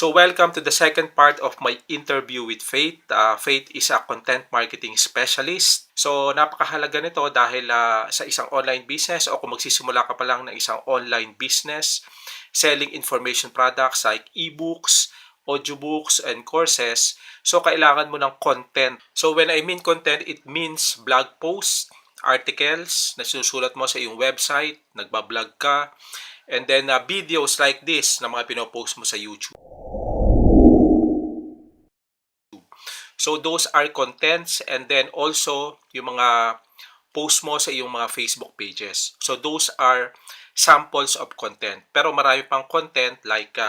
So welcome to the second part of my interview with Faith. Faith is a content marketing specialist. So napakahalaga nito dahil sa isang online business o kung magsisimula ka pa lang ng isang online business, selling information products like ebooks, audiobooks, and courses, so kailangan mo ng content. So when I mean content, it means blog posts, articles na sinusulat mo sa iyong website, nagbablog ka, and then videos like this na mga pinopost mo sa YouTube. So those are contents, and then also yung mga post mo sa iyong mga Facebook pages. So those are samples of content. Pero marami pang content like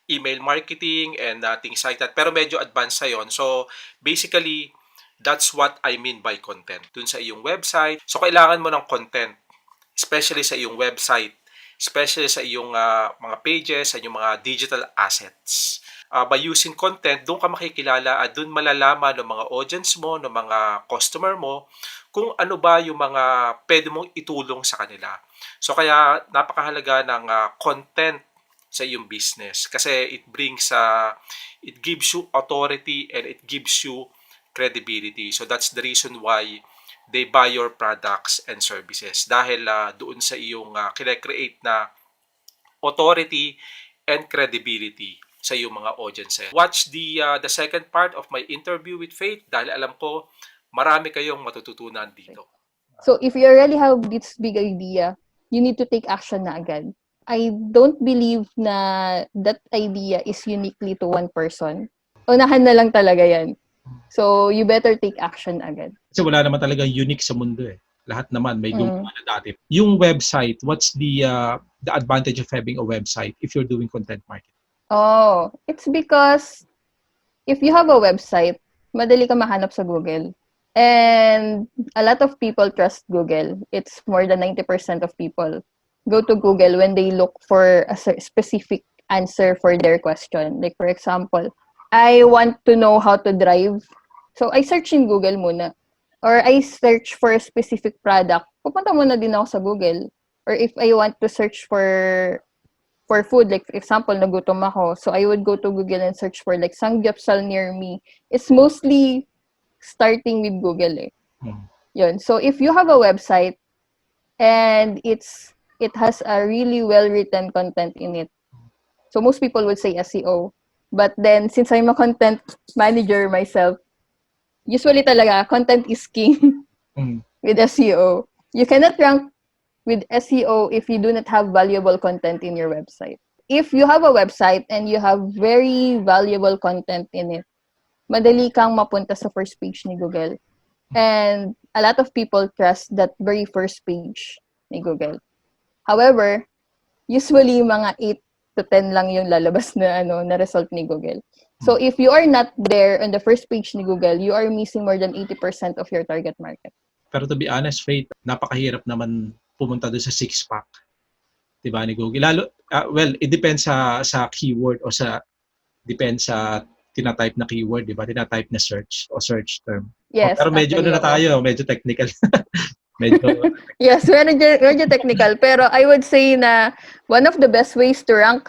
email marketing and things like that. Pero medyo advanced sa yon. So basically, that's what I mean by content. Dun sa iyong website. So kailangan mo ng content, especially sa iyong website, especially sa iyong mga pages, sa iyong mga digital assets. By using content, doon ka makikilala at doon malalaman ng mga audience mo, ng mga customer mo, kung ano ba yung mga pwede mong itulong sa kanila. So kaya napakahalaga ng content sa iyong business kasi it gives you authority and it gives you credibility. So that's the reason why they buy your products and services dahil doon sa iyong kine-create na authority and credibility sa iyong mga audiences. Watch the second part of my interview with Faith dahil alam ko marami kayong matututunan dito. So if you already have this big idea, you need to take action na agad. I don't believe na that idea is uniquely to one person. Unahan na lang talaga yan. So you better take action agad. Kasi wala naman talaga unique sa mundo eh. Lahat naman may gumawa na dati. Yung website, what's the advantage of having a website if you're doing content marketing? Oh, it's because if you have a website, madali ka mahanap sa Google. And a lot of people trust Google. It's more than 90% of people go to Google when they look for a specific answer for their question. Like for example, I want to know how to drive. So I search in Google muna. Or I search for a specific product. Pupunta muna din ako sa Google. Or if I want to search for food, like for example, nagutom ako. So I would go to Google and search for like samgyeopsal near me. It's mostly starting with Google eh. Yun. So if you have a website and it has a really well-written content in it. So most people would say SEO. But then, since I'm a content manager myself, usually talaga, content is king with SEO. You cannot rank with SEO if you do not have valuable content in your website. If you have a website and you have very valuable content in it, madali kang mapunta sa first page ni Google. And a lot of people trust that very first page ni Google. However, usually mga 8 to 10 lang yung lalabas na na result ni Google. So if you are not there on the first page ni Google, you are missing more than 80% of your target market. Pero to be honest, Faith, napakahirap naman pumunta doon sa six-pack. Diba, ni Google? Lalo, well, it depends sa keyword o depends sa tinatype na keyword, diba? Tinatype na search o search term. Yes. Pero medyo na tayo, medyo technical. Yes, medyo technical. Pero I would say na one of the best ways to rank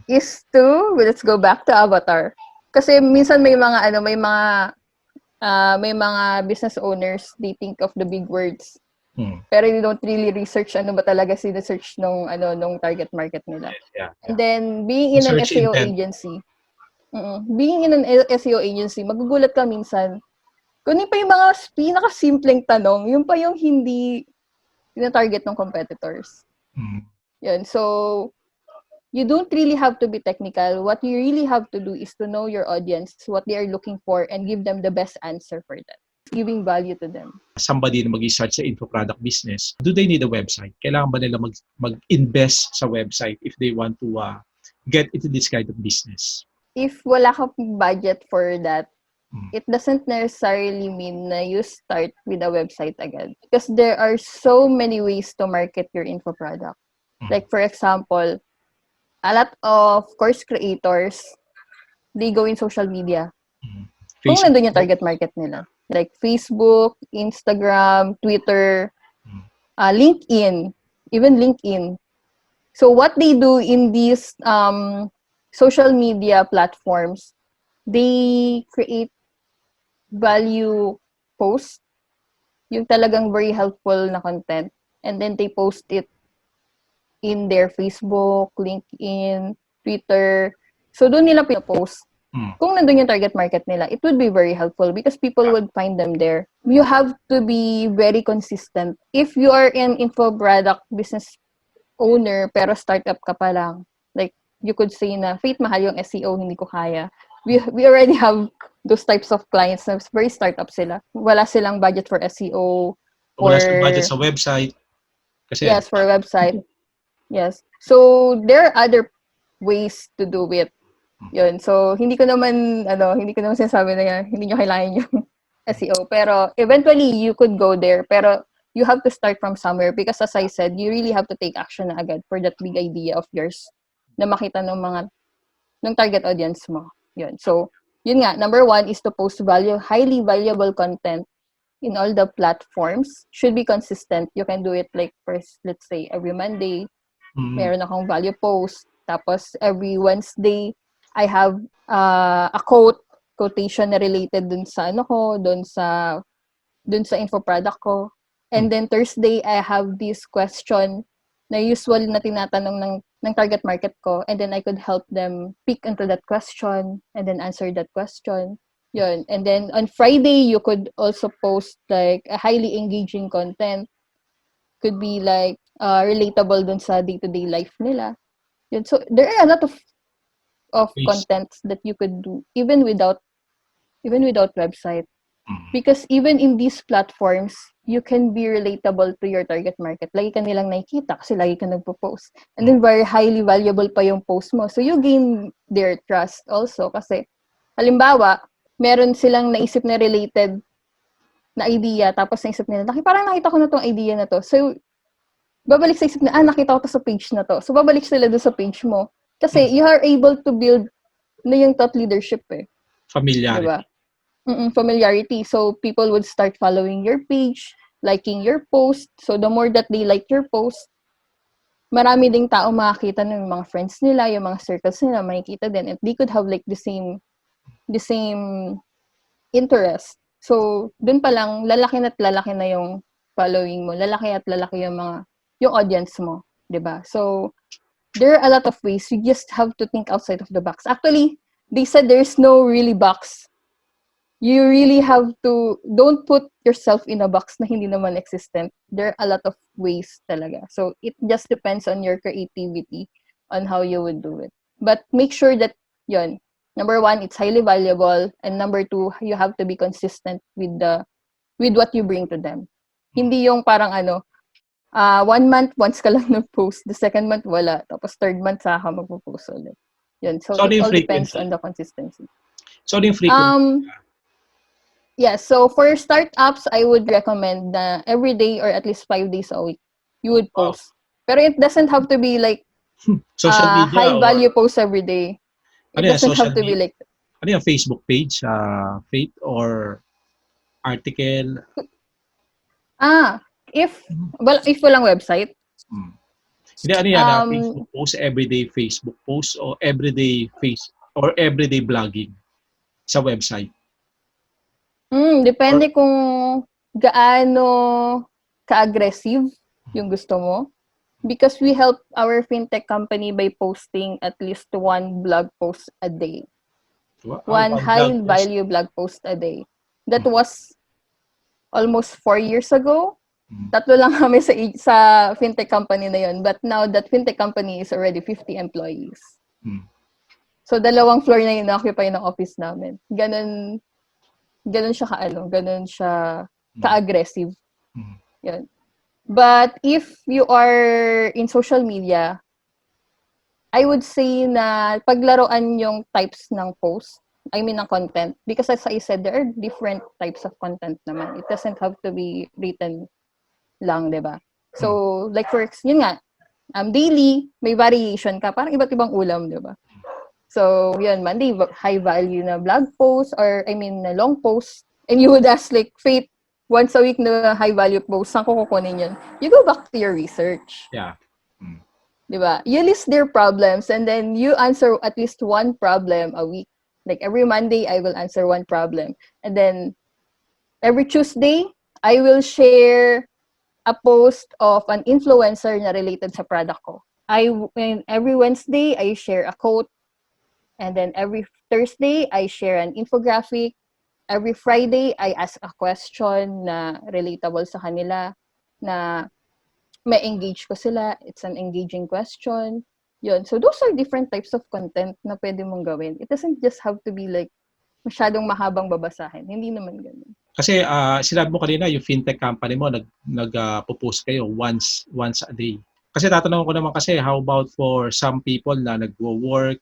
is to, let's go back to avatar. Kasi minsan may mga business owners, they think of the big words. Pero they don't really research ano ba talaga sinesearch nung target market nila. Yeah. And then being in an SEO agency, magugulat ka minsan. Kunin pa yung mga pinaka-simpleng tanong, yun pa yung hindi tina-target ng competitors. Yun. So, you don't really have to be technical. What you really have to do is to know your audience, what they are looking for, and give them the best answer for that. Giving value to them. Somebody na mag-start sa info product business, do they need a website? Kailangan ba nila mag-invest sa website if they want to get into this kind of business? If wala ka budget for that, it doesn't necessarily mean na you start with a website agad. Because there are so many ways to market your info product. Like for example, a lot of course creators, they go in social media. Kung nandun yung target market nila. Like Facebook, Instagram, Twitter, LinkedIn, even LinkedIn. So what they do in these social media platforms, they create value posts, yung talagang very helpful na content, and then they post it in their Facebook, LinkedIn, Twitter. So, doon nila pinapost. Kung nandun yung target market nila, it would be very helpful because people would find them there. You have to be very consistent. If you are an info product business owner pero startup ka pa lang, like you could say na, Faith, mahal yung SEO, hindi ko kaya. We already have those types of clients na very startup sila. Wala silang budget for SEO. Wala silang budget sa website. Kasi, yes, for a website. Yes. So, there are other ways to do it. Yun. So, hindi ko naman sinasabi na hindi nyo kailangan yung SEO. Pero, eventually, you could go there. Pero, you have to start from somewhere because as I said, you really have to take action na agad for that big idea of yours na makita ng target audience mo. Yun. So, yun nga. Number 1 is to post highly valuable content in all the platforms. Should be consistent. You can do it like first, let's say, every Monday, meron akong value post. Tapos, every Wednesday, I have a quotation na related dun sa dun sa info product ko. And then Thursday, I have this question na usually na tinatanong ng target market ko, and then I could help them pick into that question and then answer that question. Yun. And then on Friday, you could also post like a highly engaging content. Could be like relatable dun sa day-to-day life nila. Yun. So there are a lot of contents that you could do even without website, because even in these platforms you can be relatable to your target market. Lagi ka nilang nakikita kasi lagi ka nagpo-post, and then very highly valuable pa yung post mo, so you gain their trust also. Kasi halimbawa meron silang naisip na related na idea, tapos naisip nila parang nakita ko na tong idea na to, so babalik sa isip na nakita ko to sa page na to, so babalik sila doon sa page mo. Kasi you are able to build na yung thought leadership familiarity. Diba? Familiarity. So, people would start following your page, liking your post. So, the more that they like your post, marami ding tao makakita ng mga friends nila, yung mga circles nila, makikita din. And they could have like the same interest. So, dun pa lang, lalaki na yung following mo. Lalaki at lalaki yung audience mo. Diba? So, there are a lot of ways. You just have to think outside of the box. Actually, they said there's no really box. You really have to, don't put yourself in a box na hindi naman existent. There are a lot of ways talaga. So, it just depends on your creativity on how you would do it. But make sure that, yun, number 1, it's highly valuable. And number 2, you have to be consistent with what you bring to them. Hindi yung parang 1 month, once ka lang nag-post. The second month, wala. Tapos third month, saka magpo-post ulit. Yun. So, it all depends on the consistency. So, yung frequency? Yeah, so for startups, I would recommend na every day or at least 5 days a week, you would post. Pero it doesn't have to be like social media high-value post every day. It doesn't have to be like... Ano yung Facebook page? Faith or article? If walang website. Hindi, ano yan? Facebook post, everyday Facebook post, or everyday blogging sa website? Depende kung gaano ka-aggressive yung gusto mo. Because we help our fintech company by posting at least 1 blog post a day. One high-value blog post a day. That was almost 4 years ago. 3 lang kami sa fintech company na yun. But now, that fintech company is already 50 employees. So, 2 floor na yung na-occupy ng office namin. Ganun siya ganun siya ka-aggressive. Yun. But if you are in social media, I would say na paglaruan yung types ng post, ng content. Because as I said, there are different types of content naman. It doesn't have to be written lang, diba? So, like yun nga, daily, may variation ka. Parang iba't ibang ulam, diba? So, yun, Monday, high value na blog post or, na long post. And you would ask like, Faith, once a week na high value post, saan ko kukunin yun? You go back to your research. Yeah. Di ba? You list their problems and then you answer at least one problem a week. Like every Monday, I will answer one problem. And then every Tuesday, I will share a post of an influencer na related sa product ko. And every Wednesday, I share a quote. And then every Thursday, I share an infographic. Every Friday, I ask a question na relatable sa kanila, na may engage ko sila. It's an engaging question. Yun. So those are different types of content na pwede mong gawin. It doesn't just have to be like masyadong mahabang babasahin. Hindi naman ganun. Kasi sinabi mo kanina yung fintech company mo post kayo once a day. Kasi tatanungin ko naman kasi how about for some people na nagwo-work,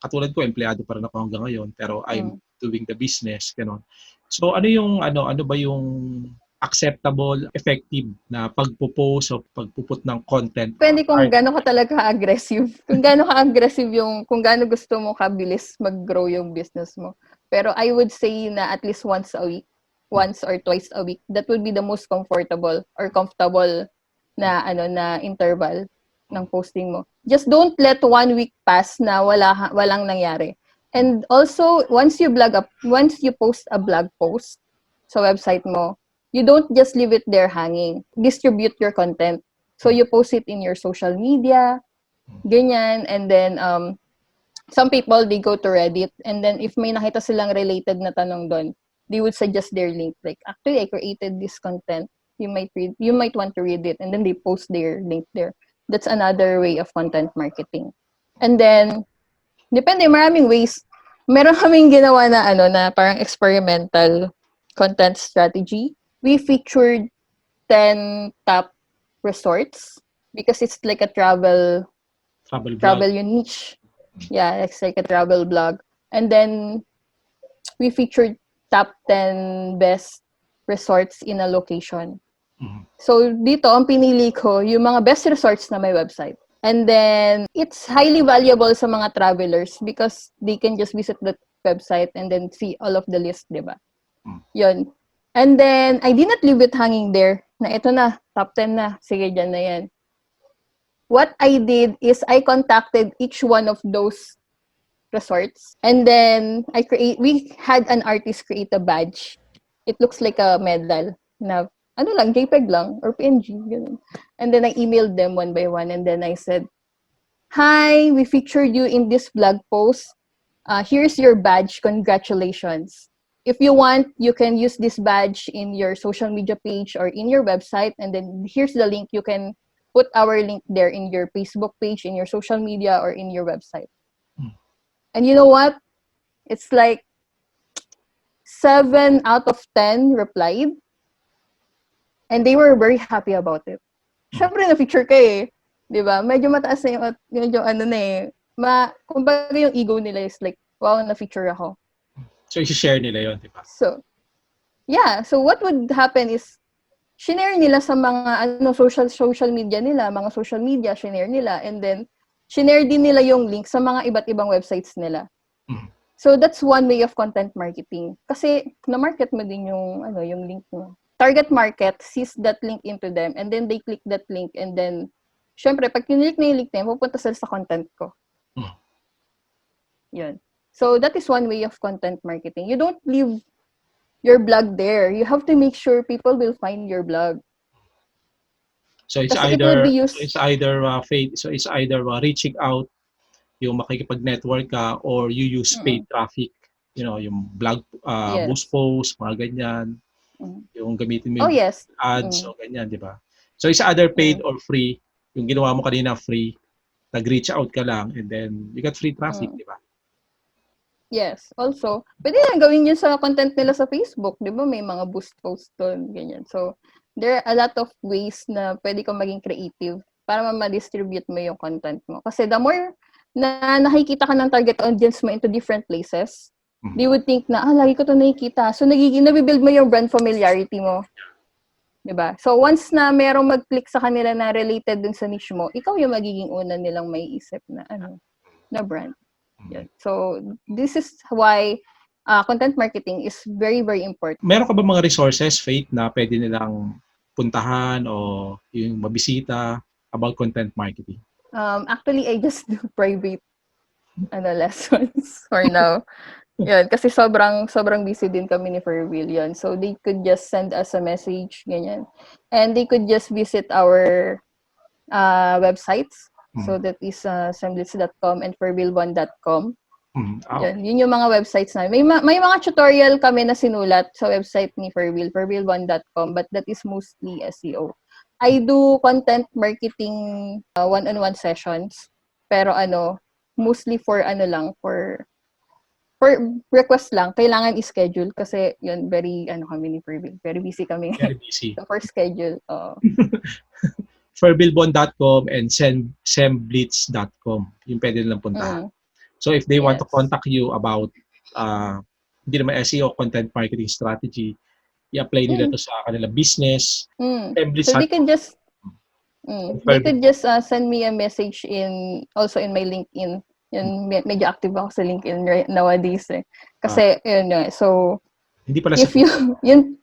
katulad ko empleyado pa rin ako hanggang ngayon pero I'm doing the business, gano'n. So ano ba yung acceptable, effective na pagpo-post o pagpuput ng content? Depende kung gaano ka talaga ka-aggressive. Kung gaano ka-aggressive kung gaano gusto mo kabilis mag-grow yung business mo. Pero I would say na at least once or twice a week, that would be the most comfortable or comfortable na interval ng posting mo. Just don't let 1 week pass na walang nangyari. And also, once you post a blog post sa website mo, you don't just leave it there hanging. Distribute your content. So you post it in your social media, ganyan, and then some people, they go to Reddit, and then if may nakita silang related na tanong doon, they would suggest their link. Like, actually, I created this content. You might want to read it, and then they post their link there. That's another way of content marketing. And then, depende, maraming ways. Meron kaming ginawa na parang experimental content strategy. We featured 10 top resorts because it's like a travel niche. Yeah, it's like a travel blog. And then we featured top 10 best resorts in a location. Mhm. So dito, ang pinili ko, yung mga best resorts na may website. And then, it's highly valuable sa mga travelers because they can just visit the website and then see all of the list, di ba? Yun. And then, I did not leave it hanging there. Na ito na, top 10 na. Sige, dyan na yan. What I did is I contacted each one of those resorts. And then, we had an artist create a badge. It looks like a medal na, JPEG lang, or PNG, ganun. And then I emailed them one by one, and then I said, "Hi, we featured you in this blog post. Here's your badge. Congratulations. If you want, you can use this badge in your social media page or in your website, and then here's the link. You can put our link there in your Facebook page, in your social media, or in your website." And you know what? It's like 7 out of 10 replied. And they were very happy about it. Syempre, na-feature ka eh. Di ba? Medyo mataas na kumbaga yung ego nila is like, wow, na-feature ako. So, i-share nila yun, di ba? So, yeah. So, what would happen is, shinare nila sa mga social media nila, mga social media, shinare nila. And then, shinare din nila yung link sa mga iba't ibang websites nila. So, that's one way of content marketing. Kasi, na-market mo din yung link mo. Target market sees that link into them, and then they click that link, and then, syempre, pag kinlik na yung link na yun, pupunta sila sa content ko. Yun. So, that is one way of content marketing. You don't leave your blog there. You have to make sure people will find your blog. So, it's Kasi either reaching out, yung makikipag-network ka, or you use paid traffic, yung blog, boost post, mga ganyan. Yung gamitin mo yung ads o ganyan, di ba? So, it's either paid or free. Yung ginawa mo kanina, free. Nag-reach out ka lang and then you got free traffic, di ba? Yes. Also, pwede na gawin yun sa content nila sa Facebook. Di ba? May mga boost post doon, ganyan. So, there are a lot of ways na pwede kang maging creative para ma-distribute mo yung content mo. Kasi the more na nakikita ka ng target audience mo into different places, they would think na, lagi ko to nakikita. So, nabibuild mo yung brand familiarity mo. Diba? So, once na merong mag-click sa kanila na related dun sa niche mo, ikaw yung magiging una nilang may isip na, na brand. Yan. So, this is why content marketing is very, very important. Meron ka ba mga resources, Faith, na pwede nilang puntahan o yung mabisita about content marketing? Actually, I just do private lessons for now. Yun, kasi sobrang busy din kami ni Ferville yun. So, they could just send us a message, ganyan. And they could just visit our websites. So, that is semblitz.com and ferville1.com. Yun yung mga websites na. May mga tutorial kami na sinulat sa website ni Ferville, ferville1.com, but that is mostly SEO. I do content marketing one-on-one sessions, pero mostly for for request lang. Kailangan i-schedule kasi yun, very kami ni Ferville, very busy kami. Very busy. So, for schedule, Fervillebond.com and semblitz.com. Yung pwede nilang puntahan. So if they want to Yes. contact you about hindi naman SEO, content marketing strategy, i-apply nila to sa kanila business. So they could just send me a message also in my LinkedIn. Yun, medyo active ako sa LinkedIn nowadays eh. Kasi yun so hindi pala if yun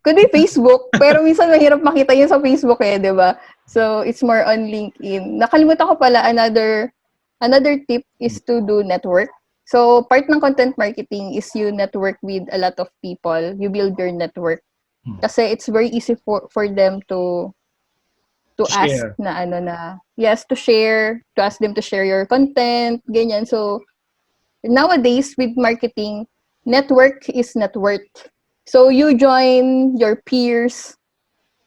could be Facebook, pero minsan mahirap makita yun sa Facebook eh, 'di ba? So it's more on LinkedIn. Nakalimutan ko pala another tip is to do network. So part ng content marketing is you network with a lot of people. You build your network. Kasi it's very easy for them to ask share. To share, to ask them to share your content, ganyan. So nowadays with marketing, network is net worth. So you join your peers,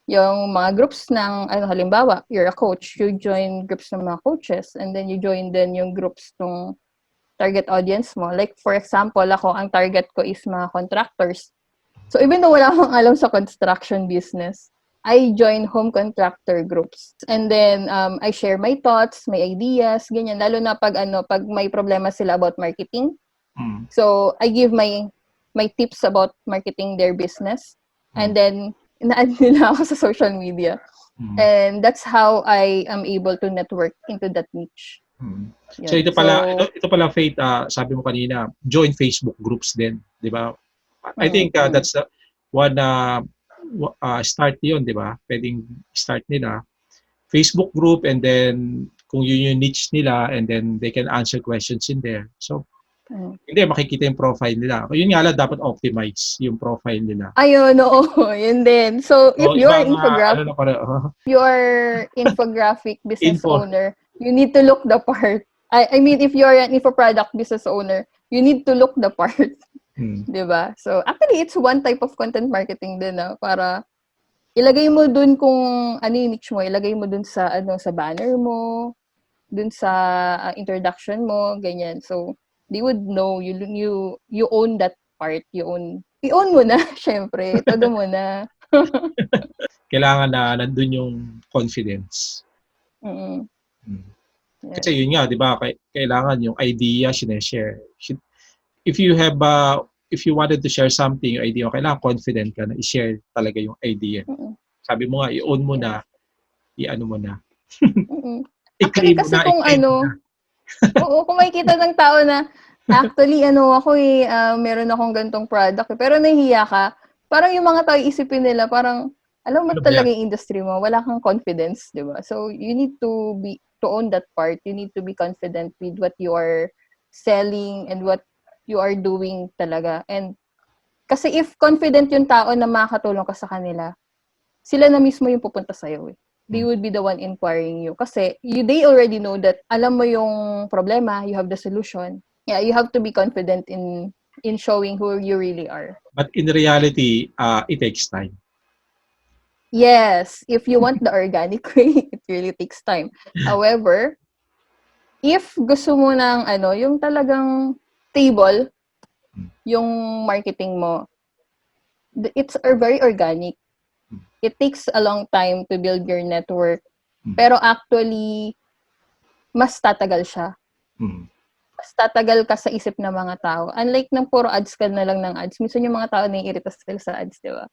yung mga groups ng halimbawa, you're a coach, you join groups ng mga coaches, and then you join din yung groups ng target audience mo. Like for example, ang target ko is mga contractors. So even though wala akong alam sa construction business, I join home contractor groups. And then I share my thoughts, my ideas, ganyan. Lalo na pag may problema sila about marketing. So I give my tips about marketing their business. And then ina-add nila ako sa social media. And that's how I am able to network into that niche. So ito pala Faith, sabi mo kanina, join Facebook groups din, 'di ba? I think that's the one start 'yon, 'di ba? Pwedeng start nila Facebook group, and then kung yun yung niche nila, and then they can answer questions in there. So hindi makikita yung profile nila. Yun nga lang, dapat optimize yung profile nila. Ayun, oo, yun din. So if you're infographic business owner, you need to look the part. I mean, if you're an info-product business owner, you need to look the part. Diba? So, actually, it's one type of content marketing din, para ilagay mo dun kung ano yung niche mo, ilagay mo dun sa, sa banner mo, dun sa introduction mo, ganyan. So, they would know, you own that part, i-own mo na, syempre, todo mo na. Kailangan na nandun yung confidence. Kasi yun nga, di ba, kailangan yung idea sineshare. If you wanted to share something, yung idea, kailangan confident ka na i-share talaga yung idea. Sabi mo nga, i-own mo na, i-ano mo na. Actually, kasi kung oo, kung makikita ng tao na, actually, meron akong gantong product, pero nahihiya ka, parang yung mga tao isipin nila, parang, alam mo talaga yung industry mo, wala kang confidence, di ba? So, you need to own that part. You need to be confident with what you are selling and what you are doing talaga. And kasi if confident yung tao na makakatulong ka sa kanila, sila na mismo yung pupunta sa'yo eh. They would be the one inquiring you. Kasi they already know that alam mo yung problema, you have the solution. Yeah, you have to be confident in showing who you really are. But in reality, it takes time. Yes, if you want the organic way, it really takes time. However, if gusto mo ng yung talagang stable yung marketing mo, it's very organic. It takes a long time to build your network. Pero actually, mas tatagal siya. Mas tatagal ka sa isip ng mga tao. Unlike nang puro ads ka na lang ng ads. Minsan yung mga tao naiirita sila sa ads, di ba?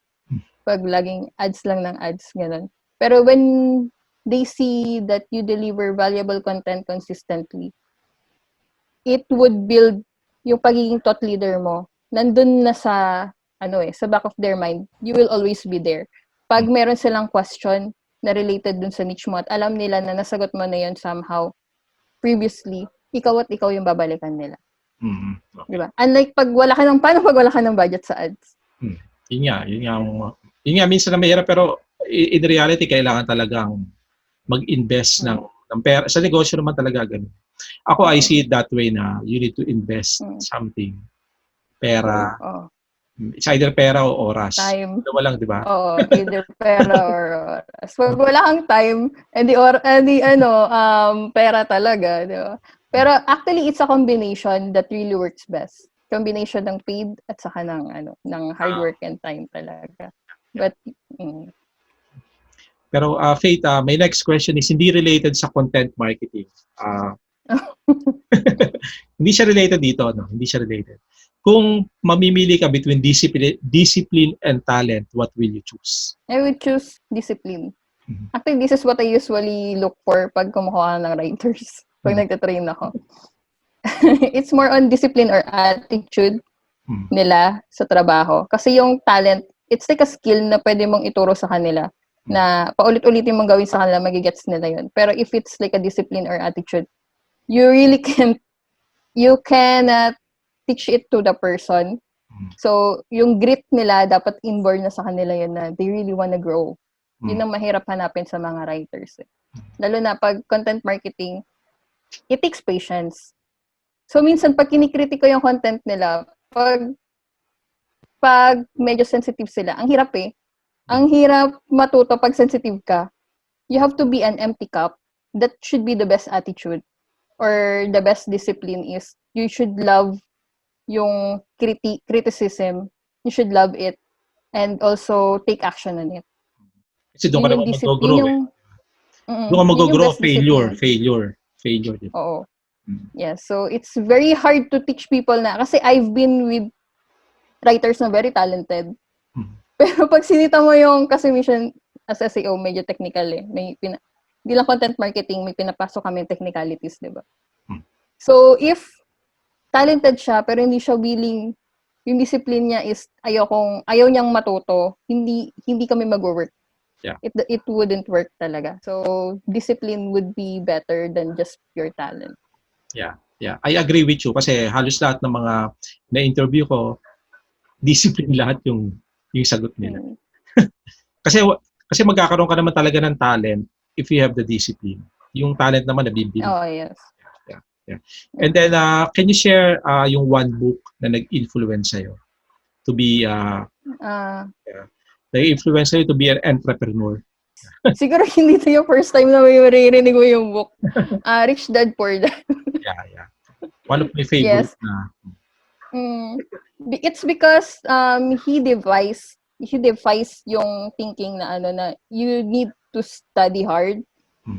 Pag laging ads lang ng ads, gano'n. Pero when they see that you deliver valuable content consistently, it would build yung pagiging thought leader mo. Nandun na sa, sa back of their mind, you will always be there. Pag meron silang question, na related dun sa niche mo at alam nila na nasagot mo na yun somehow previously, ikaw at ikaw yung babalikan nila. Okay. Di ba? Unlike paano pag wala ka ng budget sa ads? Yun nga, minsan na mahirap, pero in reality, kailangan talagang mag-invest ng pera. Sa negosyo naman talaga ganun. Ako, I see it that way na you need to invest something. Pera. Oo. It's either pera o oras. Time. Dalawa lang, di ba? Oo, either pera or oras. Pag wala kang time, pera talaga, di ba? Pero actually, it's a combination that really works best. Combination ng paid at saka ng hard work and time talaga. But, Pero Faith, my next question is hindi related sa content marketing. Hindi siya related dito, no? Hindi siya related. Kung mamimili ka between discipline and talent, what will you choose? I would choose discipline. Actually, this is what I usually look for pag kumukuha ng writers. Pag nagtatrain ako. It's more on discipline or attitude nila sa trabaho. Kasi yung talent, it's like a skill na pwede mong ituro sa kanila na paulit-ulitin mong gawin sa kanila, magigets nila yun. Pero if it's like a discipline or attitude, you really you cannot teach it to the person. So, yung grit nila, dapat inborn na sa kanila yun na they really wanna grow. Yun ang mahirap hanapin sa mga writers. Lalo na pag content marketing, it takes patience. So, minsan, pag kinikritiko yung content nila, pag medyo sensitive sila, ang hirap eh. Ang hirap matuto pag sensitive ka. You have to be an empty cup. That should be the best attitude. Or the best discipline is, you should love yung criticism. You should love it. And also, take action on it. Kasi doon ka naman mag-grow eh. Doon ka mag-grow, failure. Oo. Yeah, so it's very hard to teach people na, kasi I've been with writers na very talented. Pero pag sinita mo yung, kasi mission as SEO, medyo technical eh. Hindi lang content marketing, may pinapasok kami technicalities, di ba? So, if talented siya, pero hindi siya willing, yung discipline niya is, ayaw niyang matuto, hindi kami mag-work. Yeah. It wouldn't work talaga. So, discipline would be better than just pure talent. Yeah. I agree with you kasi halos lahat ng mga na-interview ko, discipline lahat yung sagot nila. Kasi magkakaroon ka naman talaga ng talent if you have the discipline. Yung talent naman nabibili. Oh, yes. Yeah. And then, can you share yung one book na nag-influence sa'yo to be, nag-influence sa'yo to be an entrepreneur? Siguro hindi ito yung first time na may maririnig mo yung book. Rich Dad, Poor Dad. Yeah. One of my favorites na. It's because he devised yung thinking na na you need to study hard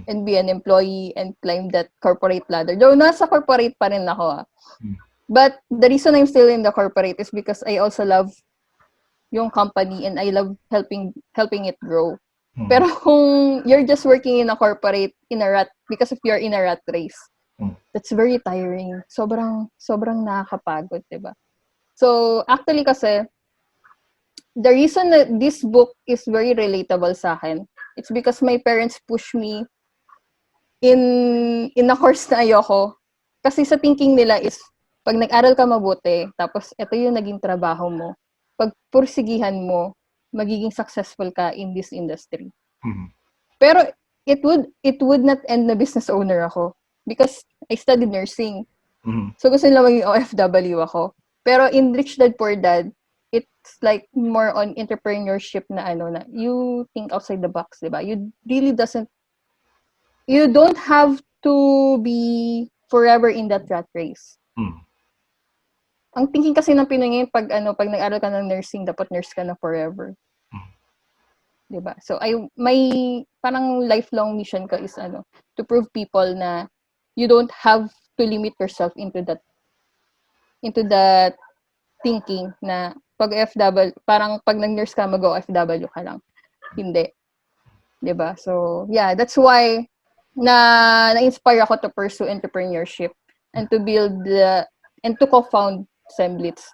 and be an employee and climb that corporate ladder. Though nasa corporate pa rin ako. But the reason I'm still in the corporate is because I also love yung company and I love helping it grow. Pero kung you're just working in a corporate because if you're in a rat race, that's very tiring. Sobrang nakakapagod, 'di ba? So, actually kasi, the reason that this book is very relatable sa akin, it's because my parents push me in a course na ayoko. Kasi sa thinking nila is, pag nag-aral ka mabuti, tapos ito yung naging trabaho mo, pag pursigihan mo, magiging successful ka in this industry. Pero, it would not end na business owner ako. Because I studied nursing. So, gusto nila maging OFW ako. Pero in Rich Dad Poor Dad, it's like more on entrepreneurship na na you think outside the box, diba? You don't have to be forever in that rat race. Ang thinking kasi ng Pinoy ngayon, pag nag-aral ka ng nursing, dapat nurse ka na forever. Diba? So, my parang lifelong mission ko is to prove people na you don't have to limit yourself into that thinking na pag OFW, parang pag nag-nurse ka, mag-OFW ka lang. Hindi. Diba? So, yeah, that's why na-inspire ako to pursue entrepreneurship and to build and to co-found Semblitz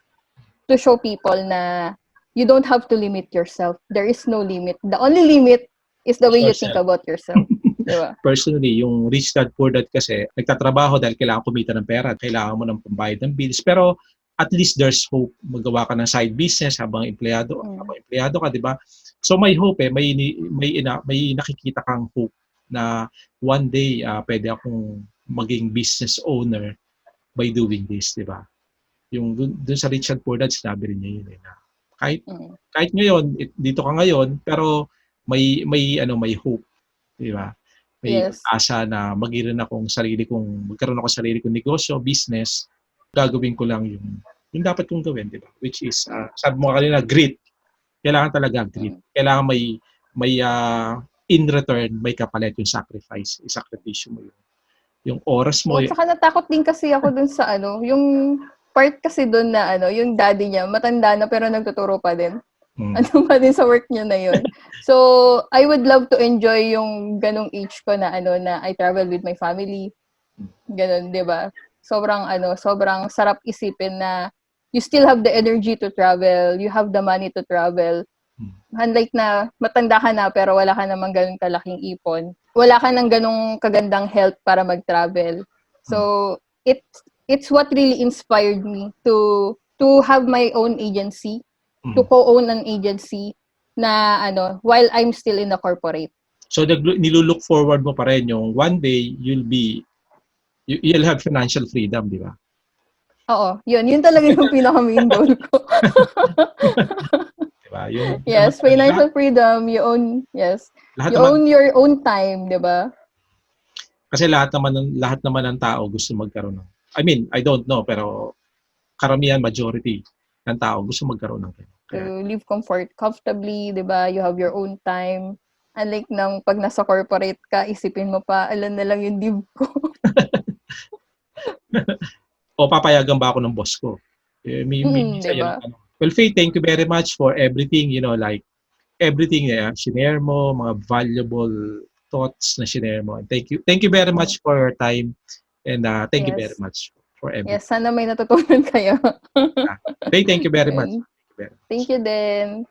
to show people na you don't have to limit yourself. There is no limit. The only limit is the way you think Yourself. about yourself. Di ba? Personally, yung rich dad, poor dad kasi, nagtatrabaho dahil kailangan kumita ng pera, kailangan mo ng pambayad ng bills, pero at least there's hope. Magawa ka ng side business habang empleyado ka, di ba? So may hope may nakikita kang hope na one day pwede akong maging business owner by doing this, di ba? Yung dun sa rich dad, poor dad, sinabi rin niya yun na kahit ngayon, dito ka ngayon, pero may hope, di ba? May Yes. asa na magkaroon ako sarili kong negosyo, business, gagawin ko lang yung dapat kong gawin, di ba? Which is, sabi mo kanina, grit. Kailangan talaga grit. Kailangan may in return, may kapalit yung sacrifice. Isakripisyo mo yung oras mo. Oh, tsaka natakot din kasi ako dun sa yung part kasi dun na yung daddy niya, matanda na pero nagtuturo pa din. Ano pa din sa work niya na yun. So, I would love to enjoy yung ganong age ko na na I travel with my family. Ganon, 'di ba? Sobrang sarap isipin na you still have the energy to travel, you have the money to travel. Unlike na matanda ka na pero wala ka namang ganun kalaking ipon. Wala ka nang ganung kagandang health para mag-travel. So, it's what really inspired me to have my own agency, to co-own an agency na while I'm still in the corporate. So nilulook forward mo pa rin yung one day you'll have financial freedom, di ba? Oo, yun talaga yung pinaka-main goal ko. Diba? Yes, financial freedom, you own your own time, di ba? Kasi lahat naman ng tao gusto magkaroon ng, I mean, I don't know, pero karamihan, majority ng tao gusto magkaroon ng ganun. To live comfortably, di ba? You have your own time. Unlike nang pag nasa corporate ka, isipin mo pa, alam na lang yung leave ko. O papayagan ba ako ng boss ko? Minsan diba? yun. Well, Faye, thank you very much for everything, like everything na share mo, mga valuable thoughts na share mo. And thank you very much for your time, and thank you very much for everything. Yes, sana may natutunan kayo. Faye, thank you very much. Thank you din.